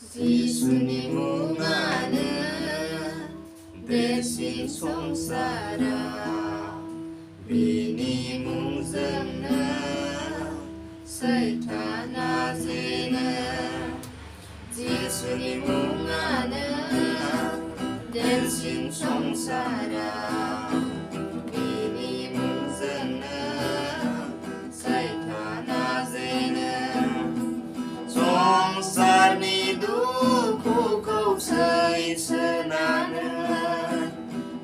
예수님 웅하는 대신 송사라 비니 뭉정는 서이타나제는 예수님 웅하는 대신 송사라 비니 뭉정는 서이타나제는 송사니 두고 고서이스나는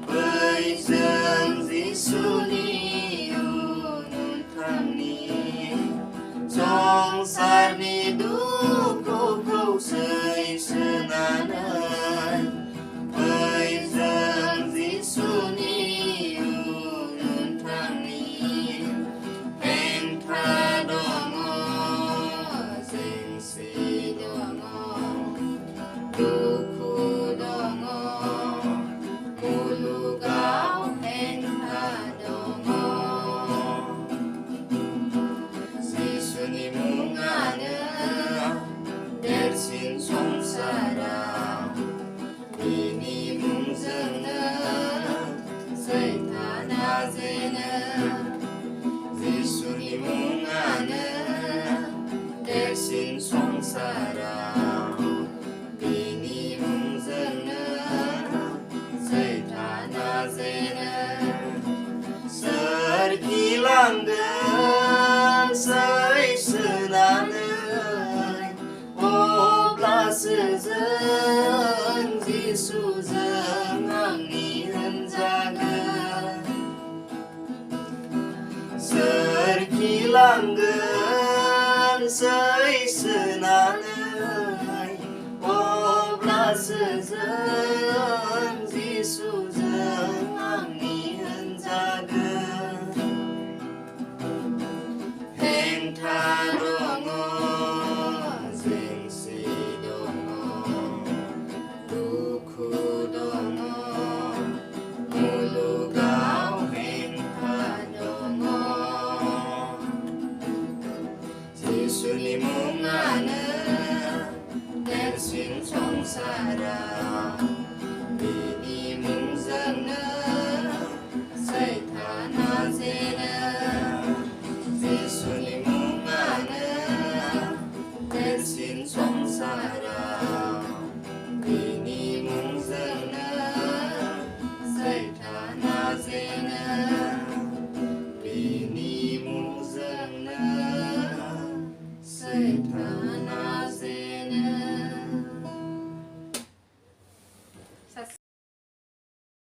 의정 지수니 유눈탐니 송사니 두고 고서이스나는 의정 지수니 유눈탐니 행타동어 생시동어 두쿠동어 굴루가오 행하동어 예수님 웅하는 대신 송사라 비니 뭉정는 서이타나제는 예수님 웅하는 대신 송사라 비니 뭉정는 서이타나제는 설기랑근 서이스나는 오블라스정 지수정 항리흔작은 설기랑근 서이스나는 오블라스정 지수정 항리흔작은 행타동어 생시동어 두쿠동어 물루가오 행타동어 예수님 웅하는 대신 송사라